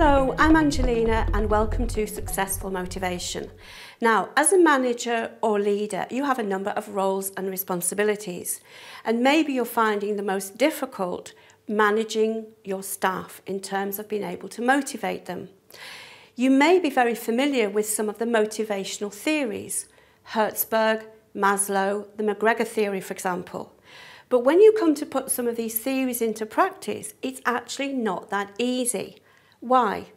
Hello, I'm Angelina and welcome to Successful Motivation. Now, as a manager or leader, you have a number of roles and responsibilities, and maybe you're finding the most difficult managing your staff in terms of being able to motivate them. You may be very familiar with some of the motivational theories, Hertzberg, Maslow, the McGregor theory, for example. But when you come to put some of these theories into practice, it's actually not that easy. Why?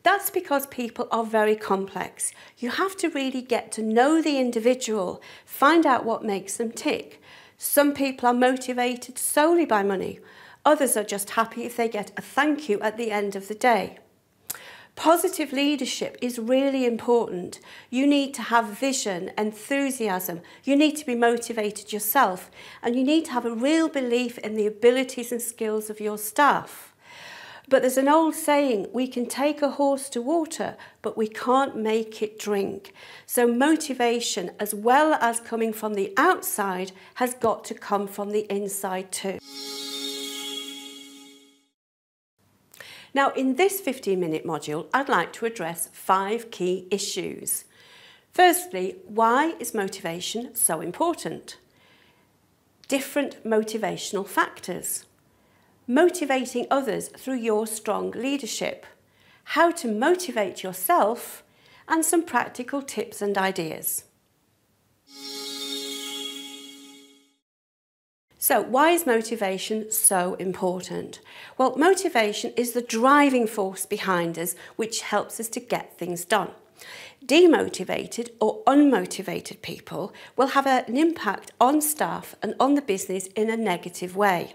That's because people are very complex. You have to really get to know the individual, find out what makes them tick. Some people are motivated solely by money. Others are just happy if they get a thank you at the end of the day. Positive leadership is really important. You need to have vision, enthusiasm. You need to be motivated yourself, and you need to have a real belief in the abilities and skills of your staff. But there's an old saying, we can take a horse to water, but we can't make it drink. So motivation, as well as coming from the outside, has got to come from the inside too. Now, in this 15-minute module, I'd like to address 5 key issues. Firstly, why is motivation so important? Different motivational factors. Motivating others through your strong leadership, how to motivate yourself, and some practical tips and ideas. So, why is motivation so important? Well, motivation is the driving force behind us, which helps us to get things done. Demotivated or unmotivated people will have an impact on staff and on the business in a negative way.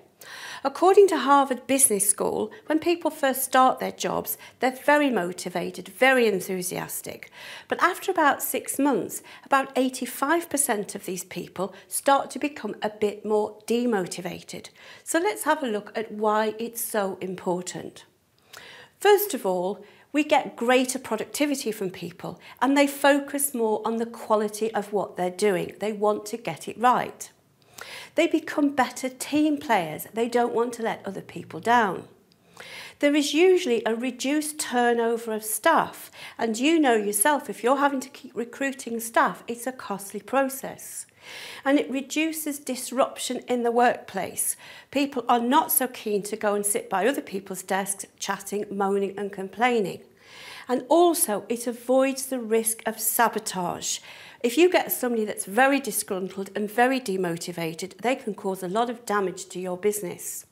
According to Harvard Business School, when people first start their jobs, they're very motivated, very enthusiastic. But after about 6 months, about 85% of these people start to become a bit more demotivated. So let's have a look at why it's so important. First of all, we get greater productivity from people, and they focus more on the quality of what they're doing. They want to get it right. They become better team players. They don't want to let other people down. There is usually a reduced turnover of staff, and you know yourself, if you're having to keep recruiting staff, it's a costly process. And it reduces disruption in the workplace. People are not so keen to go and sit by other people's desks, chatting, moaning and complaining. And also, it avoids the risk of sabotage. If you get somebody that's very disgruntled and very demotivated, they can cause a lot of damage to your business.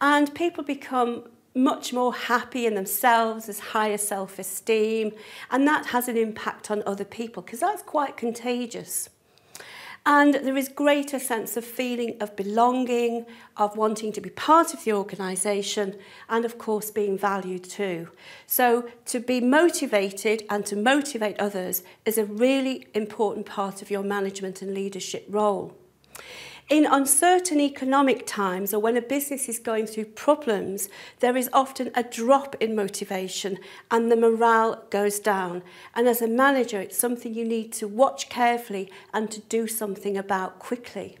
And people become much more happy in themselves, there's higher self-esteem, and that has an impact on other people because that's quite contagious. And there is greater sense of feeling of belonging, of wanting to be part of the organisation, and of course being valued too. So to be motivated and to motivate others is a really important part of your management and leadership role. In uncertain economic times, or when a business is going through problems, there is often a drop in motivation and the morale goes down. And as a manager, it's something you need to watch carefully and to do something about quickly.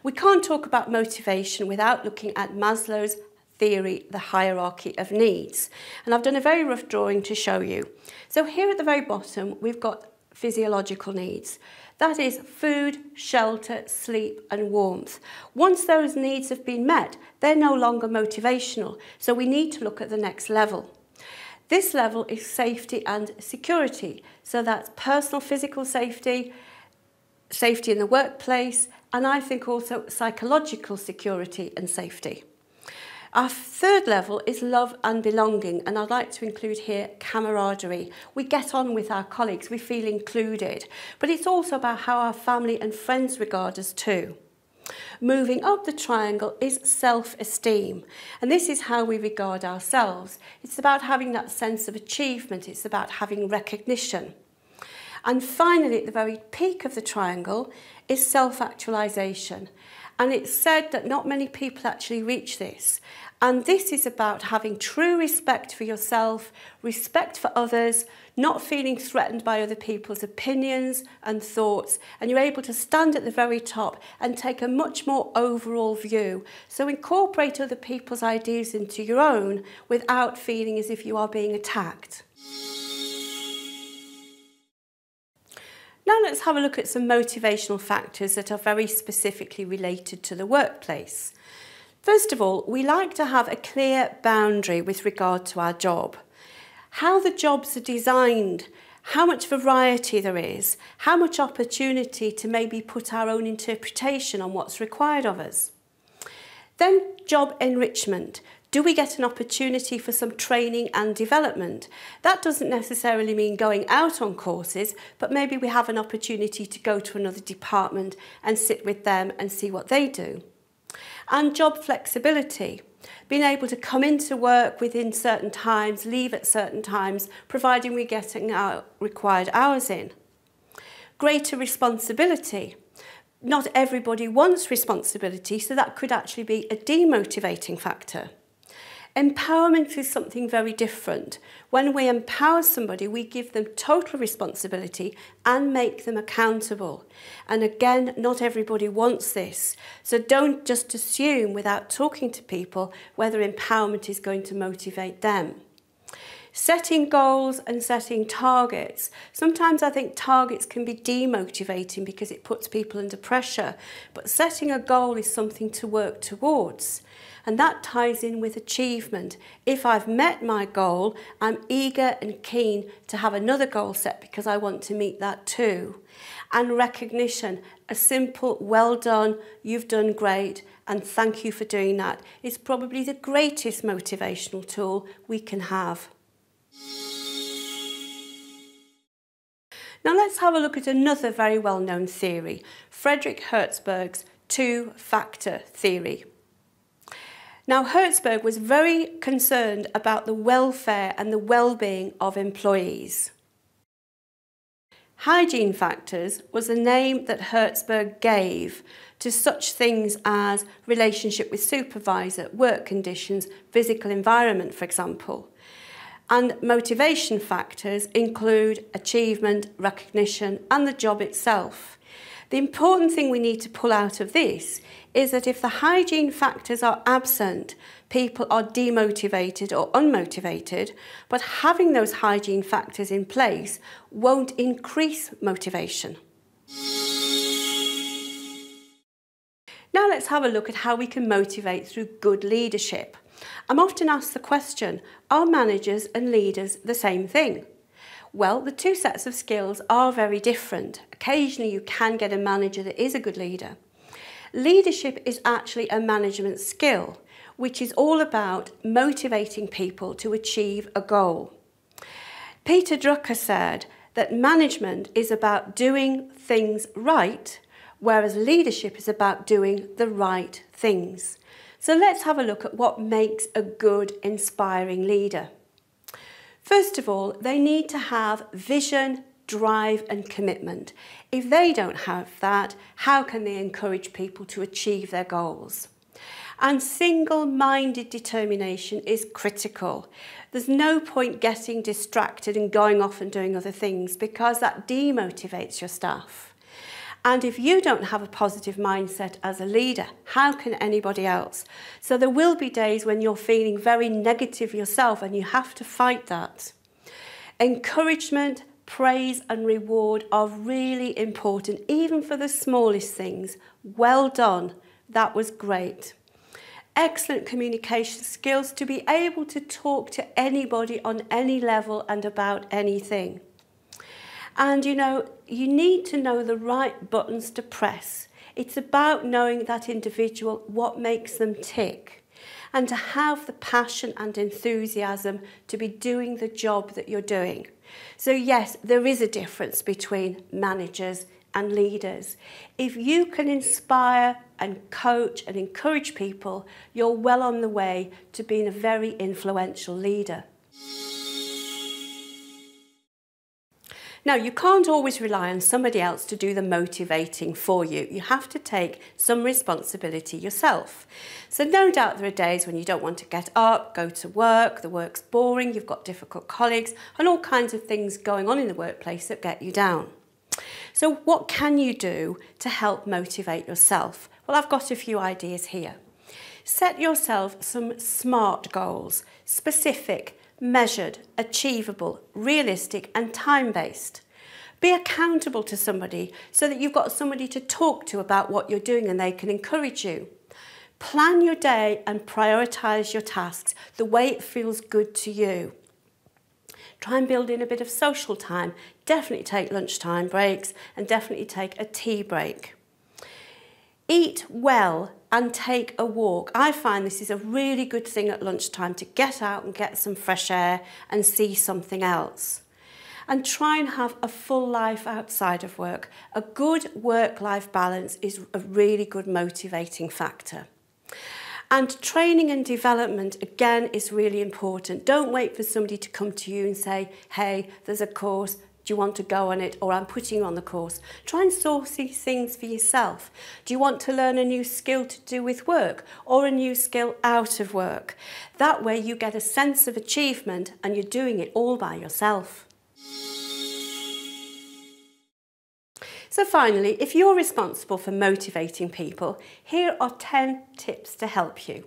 We can't talk about motivation without looking at Maslow's Theory, the hierarchy of needs. And I've done a very rough drawing to show you. So here at the very bottom, we've got physiological needs. That is food, shelter, sleep and warmth. Once those needs have been met, they're no longer motivational, so we need to look at the next level. This level is safety and security, so that's personal physical safety, safety in the workplace, and I think also psychological security and safety. Our third level is love and belonging, and I'd like to include here camaraderie. We get on with our colleagues, we feel included, but it's also about how our family and friends regard us too. Moving up the triangle is self-esteem, and this is how we regard ourselves. It's about having that sense of achievement, it's about having recognition. And finally, at the very peak of the triangle is self-actualization. And it's said that not many people actually reach this. And this is about having true respect for yourself, respect for others, not feeling threatened by other people's opinions and thoughts, and you're able to stand at the very top and take a much more overall view. So incorporate other people's ideas into your own without feeling as if you are being attacked. Now let's have a look at some motivational factors that are very specifically related to the workplace. First of all, we like to have a clear boundary with regard to our job. How the jobs are designed, how much variety there is, how much opportunity to maybe put our own interpretation on what's required of us. Then job enrichment. Do we get an opportunity for some training and development? That doesn't necessarily mean going out on courses, but maybe we have an opportunity to go to another department and sit with them and see what they do. And job flexibility, being able to come into work within certain times, leave at certain times, providing we're getting our required hours in. Greater responsibility. Not everybody wants responsibility, so that could actually be a demotivating factor. Empowerment is something very different. When we empower somebody, we give them total responsibility and make them accountable. And again, not everybody wants this. So don't just assume without talking to people whether empowerment is going to motivate them. Setting goals and setting targets. Sometimes I think targets can be demotivating because it puts people under pressure, but setting a goal is something to work towards. And that ties in with achievement. If I've met my goal, I'm eager and keen to have another goal set because I want to meet that too. And recognition, a simple, well done, you've done great, and thank you for doing that, is probably the greatest motivational tool we can have. Now let's have a look at another very well-known theory, Frederick Herzberg's two-factor theory. Now, Herzberg was very concerned about the welfare and the well-being of employees. Hygiene factors was the name that Herzberg gave to such things as relationship with supervisor, work conditions, physical environment, for example. And motivation factors include achievement, recognition, and the job itself. The important thing we need to pull out of this is that if the hygiene factors are absent, people are demotivated or unmotivated, but having those hygiene factors in place won't increase motivation. Now let's have a look at how we can motivate through good leadership. I'm often asked the question, are managers and leaders the same thing? Well, the two sets of skills are very different. Occasionally you can get a manager that is a good leader. Leadership is actually a management skill, which is all about motivating people to achieve a goal. Peter Drucker said that management is about doing things right, whereas leadership is about doing the right things. So let's have a look at what makes a good, inspiring leader. First of all, they need to have vision, drive and commitment. If they don't have that, how can they encourage people to achieve their goals? And single-minded determination is critical. There's no point getting distracted and going off and doing other things because that demotivates your staff. And if you don't have a positive mindset as a leader, how can anybody else? So there will be days when you're feeling very negative yourself and you have to fight that. Encouragement, praise and reward are really important, even for the smallest things. Well done, that was great. Excellent communication skills to be able to talk to anybody on any level and about anything. And you know, you need to know the right buttons to press. It's about knowing that individual, what makes them tick, and to have the passion and enthusiasm to be doing the job that you're doing. So yes, there is a difference between managers and leaders. If you can inspire and coach and encourage people, you're well on the way to being a very influential leader. Now, you can't always rely on somebody else to do the motivating for you. You have to take some responsibility yourself. So no doubt there are days when you don't want to get up, go to work, the work's boring, you've got difficult colleagues and all kinds of things going on in the workplace that get you down. So what can you do to help motivate yourself? Well, I've got a few ideas here. Set yourself some SMART goals, specific, measured, achievable, realistic and time-based. Be accountable to somebody so that you've got somebody to talk to about what you're doing and they can encourage you. Plan your day and prioritise your tasks the way it feels good to you. Try and build in a bit of social time. Definitely take lunchtime breaks and definitely take a tea break. Eat well and take a walk. I find this is a really good thing at lunchtime to get out and get some fresh air and see something else. And try and have a full life outside of work. A good work-life balance is a really good motivating factor. And training and development, again, is really important. Don't wait for somebody to come to you and say, hey, there's a course, do you want to go on it? Or I'm putting you on the course. Try and source these things for yourself. Do you want to learn a new skill to do with work or a new skill out of work? That way you get a sense of achievement and you're doing it all by yourself. So finally, if you're responsible for motivating people, here are 10 tips to help you.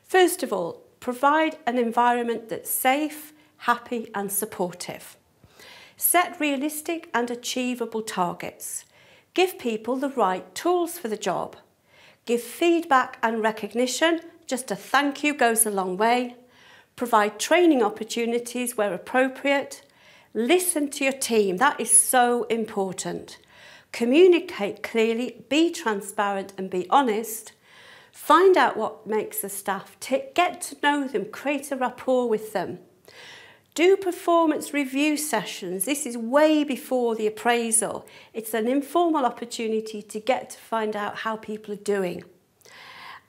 First of all, provide an environment that's safe, happy and supportive. Set realistic and achievable targets. Give people the right tools for the job. Give feedback and recognition. Just a thank you goes a long way. Provide training opportunities where appropriate. Listen to your team. That is so important. Communicate clearly, be transparent and be honest. Find out what makes the staff tick, get to know them, create a rapport with them. Do performance review sessions. This is way before the appraisal. It's an informal opportunity to get to find out how people are doing.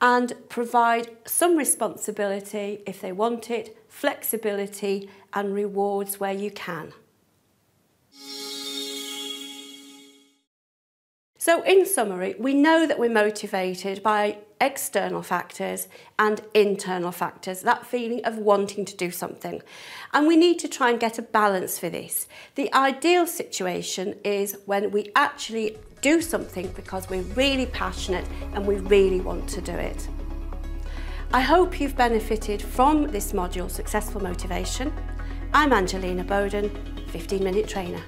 And provide some responsibility if they want it, flexibility and rewards where you can. So in summary, we know that we're motivated by external factors and internal factors, that feeling of wanting to do something. And we need to try and get a balance for this. The ideal situation is when we actually do something because we're really passionate and we really want to do it. I hope you've benefited from this module, Successful Motivation. I'm Angelina Bowden, 15-Minute Trainer.